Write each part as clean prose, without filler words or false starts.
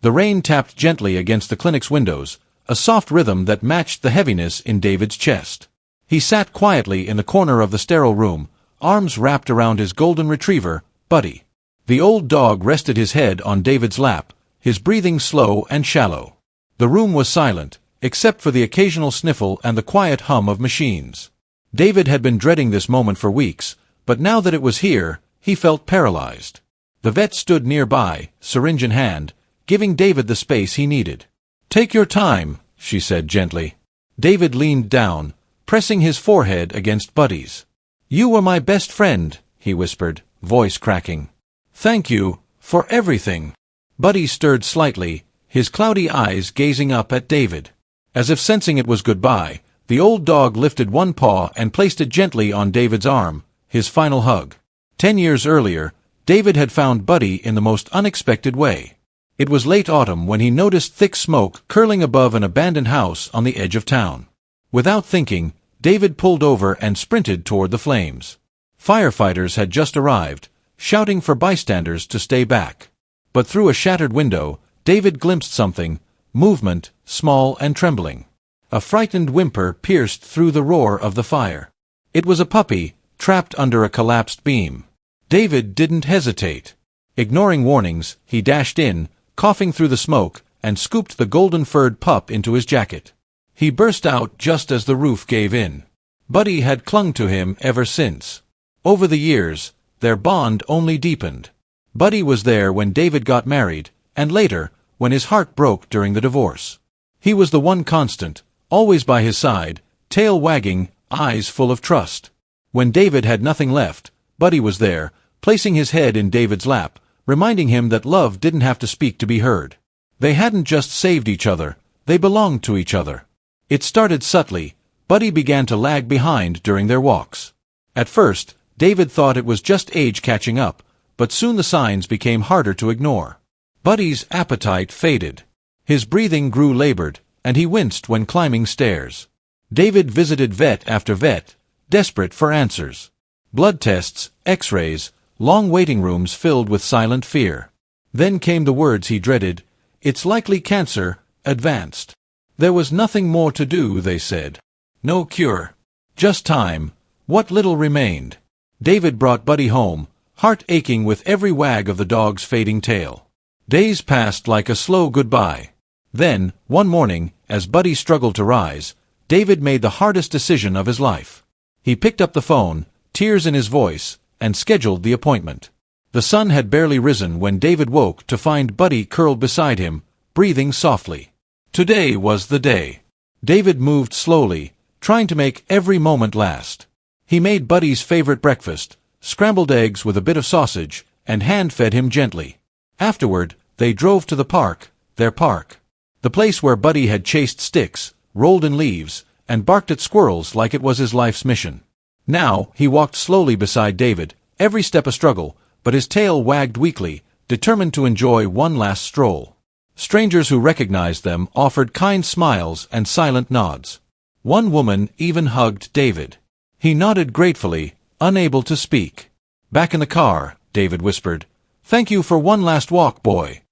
The rain tapped gently against the clinic's windows, a soft rhythm that matched the heaviness in David's chest. He sat quietly in the corner of the sterile room, arms wrapped around his golden retriever, Buddy. The old dog rested his head on David's lap, his breathing slow and shallow. The room was silent, except for the occasional sniffle and the quiet hum of machines. David had been dreading this moment for weeks, but now that it was here, he felt paralyzed. The vet stood nearby, syringe in hand, giving David the space he needed. "Take your time," she said gently. David leaned down, pressing his forehead against Buddy's. "You were my best friend," he whispered, voice cracking. "Thank you, for everything." Buddy stirred slightly, his cloudy eyes gazing up at David. As if sensing it was goodbye, the old dog lifted one paw and placed it gently on David's arm, his final hug. 10 years earlier, David had found Buddy in the most unexpected way. It was late autumn when he noticed thick smoke curling above an abandoned house on the edge of town. Without thinking, David pulled over and sprinted toward the flames. Firefighters had just arrived, shouting for bystanders to stay back. But through a shattered window, David glimpsed something, movement, small and trembling. A frightened whimper pierced through the roar of the fire. It was a puppy, trapped under a collapsed beam. David didn't hesitate. Ignoring warnings, he dashed in, coughing through the smoke, and scooped the golden-furred pup into his jacket. He burst out just as the roof gave in. Buddy had clung to him ever since. Over the years, their bond only deepened. Buddy was there when David got married, and later, when his heart broke during the divorce. He was the one constant, always by his side, tail wagging, eyes full of trust. When David had nothing left, Buddy was there, placing his head in David's lap, reminding him that love didn't have to speak to be heard. They hadn't just saved each other, they belonged to each other. It started subtly. Buddy began to lag behind during their walks. At first, David thought it was just age catching up, but soon the signs became harder to ignore. Buddy's appetite faded. His breathing grew labored, and he winced when climbing stairs. David visited vet after vet, desperate for answers. Blood tests, x-rays, long waiting rooms filled with silent fear. Then came the words he dreaded: "It's likely cancer, advanced." There was nothing more to do, they said. No cure. Just time. What little remained. David brought Buddy home, heart aching with every wag of the dog's fading tail. Days passed like a slow goodbye. Then, one morning, as Buddy struggled to rise, David made the hardest decision of his life. He picked up the phone, tears in his voice, and scheduled the appointment. The sun had barely risen when David woke to find Buddy curled beside him, breathing softly. Today was the day. David moved slowly, trying to make every moment last. He made Buddy's favorite breakfast, scrambled eggs with a bit of sausage, and hand-fed him gently. Afterward, they drove to the park, their park. The place where Buddy had chased sticks, rolled in leaves, and barked at squirrels like it was his life's mission. Now, he walked slowly beside David, every step a struggle, but his tail wagged weakly, determined to enjoy one last stroll. Strangers who recognized them offered kind smiles and silent nods. One woman even hugged David. He nodded gratefully, unable to speak. "Back in the car," David whispered. "Thank you for one last walk, boy."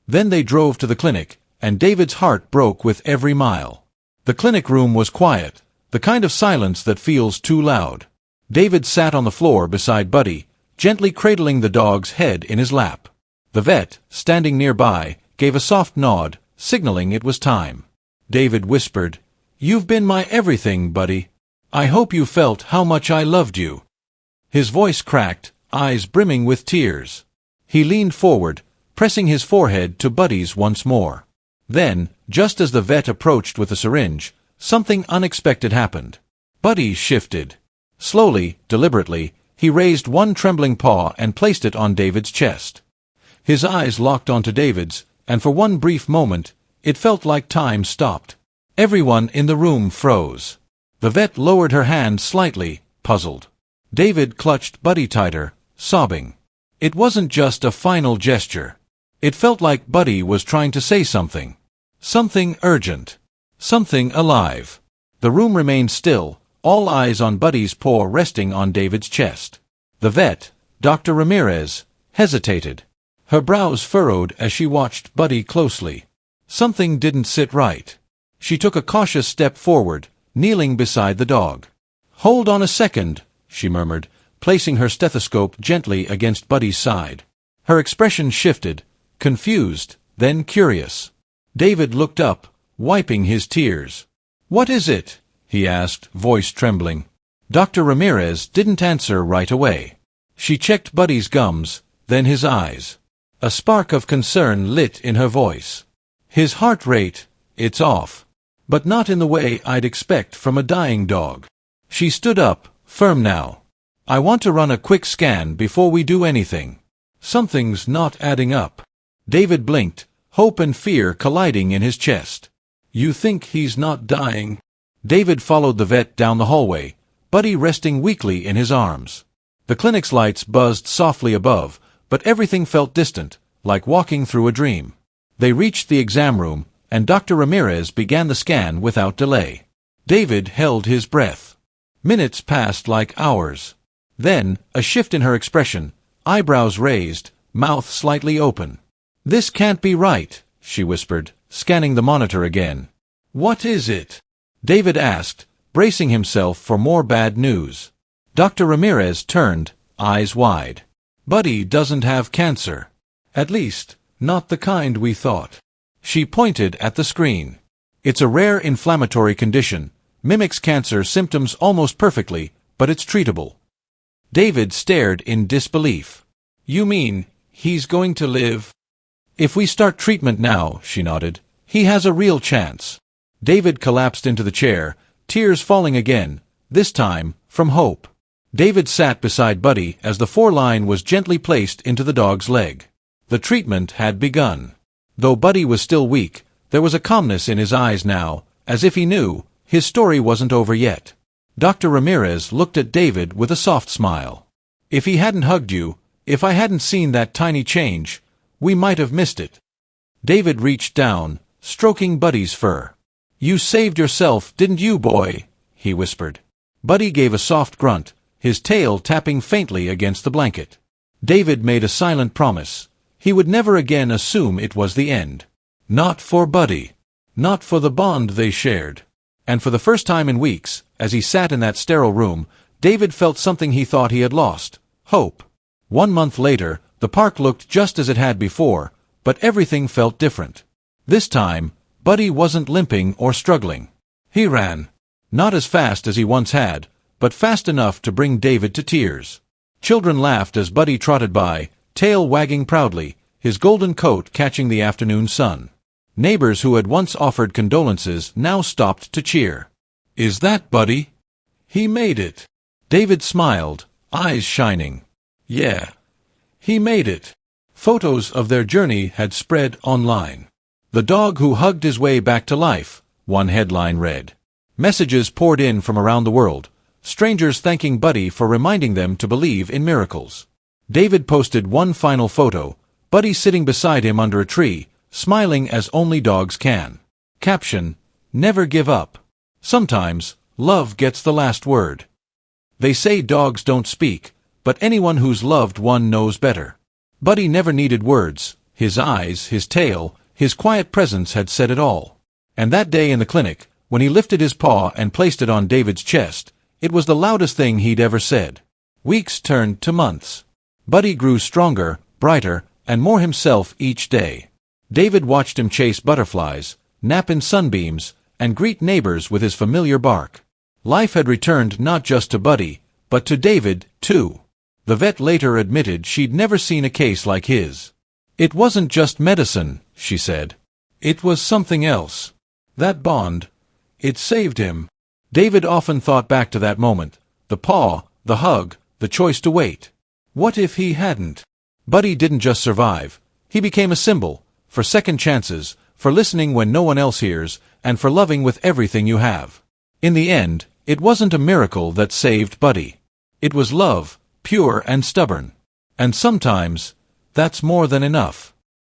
Then they drove to the clinic, and David's heart broke with every mile. The clinic room was quiet, the kind of silence that feels too loud. David sat on the floor beside Buddy, gently cradling the dog's head in his lap. The vet, standing nearby, gave a soft nod, signaling it was time. David whispered, "You've been my everything, Buddy. I hope you felt how much I loved you." His voice cracked, eyes brimming with tears. He leaned forward, pressing his forehead to Buddy's once more. Then, just as the vet approached with a syringe, something unexpected happened. Buddy shifted. Slowly, deliberately, he raised one trembling paw and placed it on David's chest. His eyes locked onto David's, and for one brief moment, it felt like time stopped. Everyone in the room froze. The vet lowered her hand slightly, puzzled. David clutched Buddy tighter, sobbing. It wasn't just a final gesture. It felt like Buddy was trying to say something. Something urgent. Something alive. The room remained still, all eyes on Buddy's paw resting on David's chest. The vet, Dr. Ramirez, hesitated. Her brows furrowed as she watched Buddy closely. Something didn't sit right. She took a cautious step forward, kneeling beside the dog. "Hold on a second," she murmured, placing her stethoscope gently against Buddy's side. Her expression shifted, confused, then curious. David looked up, wiping his tears. "What is it?" he asked, voice trembling. Dr. Ramirez didn't answer right away. She checked Buddy's gums, then his eyes. A spark of concern lit in her voice. "His heart rate, it's off. But not in the way I'd expect from a dying dog." She stood up, firm now. "I want to run a quick scan before we do anything. Something's not adding up." David blinked, hope and fear colliding in his chest. "You think he's not dying?" David followed the vet down the hallway, Buddy resting weakly in his arms. The clinic's lights buzzed softly above, but everything felt distant, like walking through a dream. They reached the exam room, and Dr. Ramirez began the scan without delay. David held his breath. Minutes passed like hours. Then, a shift in her expression, eyebrows raised, mouth slightly open. "This can't be right," she whispered, scanning the monitor again. "What is it?" David asked, bracing himself for more bad news. Dr. Ramirez turned, eyes wide. "Buddy doesn't have cancer. At least, not the kind we thought." She pointed at the screen. "It's a rare inflammatory condition, mimics cancer symptoms almost perfectly, but it's treatable." David stared in disbelief. "You mean, he's going to live?" "If we start treatment now," she nodded, "he has a real chance." David collapsed into the chair, tears falling again, this time, from hope. David sat beside Buddy as the foreline was gently placed into the dog's leg. The treatment had begun. Though Buddy was still weak, there was a calmness in his eyes now, as if he knew his story wasn't over yet. Dr. Ramirez looked at David with a soft smile. "If he hadn't hugged you, if I hadn't seen that tiny change, we might have missed it." David reached down, stroking Buddy's fur. "You saved yourself, didn't you, boy?" he whispered. Buddy gave a soft grunt, his tail tapping faintly against the blanket. David made a silent promise. He would never again assume it was the end. Not for Buddy. Not for the bond they shared. And for the first time in weeks, as he sat in that sterile room, David felt something he thought he had lost: hope. 1 month later, the park looked just as it had before, but everything felt different. This time, Buddy wasn't limping or struggling. He ran. Not as fast as he once had, but fast enough to bring David to tears. Children laughed as Buddy trotted by, tail wagging proudly, his golden coat catching the afternoon sun. Neighbors who had once offered condolences now stopped to cheer. "Is that Buddy? He made it." David smiled, eyes shining. "Yeah. He made it." Photos of their journey had spread online. "The dog who hugged his way back to life," one headline read. Messages poured in from around the world, strangers thanking Buddy for reminding them to believe in miracles. David posted one final photo, Buddy sitting beside him under a tree, smiling as only dogs can. Caption: "Never give up. Sometimes, love gets the last word." They say dogs don't speak, but anyone who's loved one knows better. Buddy never needed words. His eyes, his tail, his quiet presence had said it all. And that day in the clinic, when he lifted his paw and placed it on David's chest, it was the loudest thing he'd ever said. Weeks turned to months. Buddy grew stronger, brighter, and more himself each day. David watched him chase butterflies, nap in sunbeams, and greet neighbors with his familiar bark. Life had returned not just to Buddy, but to David, too. The vet later admitted she'd never seen a case like his. "It wasn't just medicine," she said. "It was something else. That bond, it saved him." David often thought back to that moment, the paw, the hug, the choice to wait. What if he hadn't? Buddy didn't just survive. He became a symbol, for second chances, for listening when no one else hears, and for loving with everything you have. In the end, it wasn't a miracle that saved Buddy. It was love, pure and stubborn. And sometimes, that's more than enough.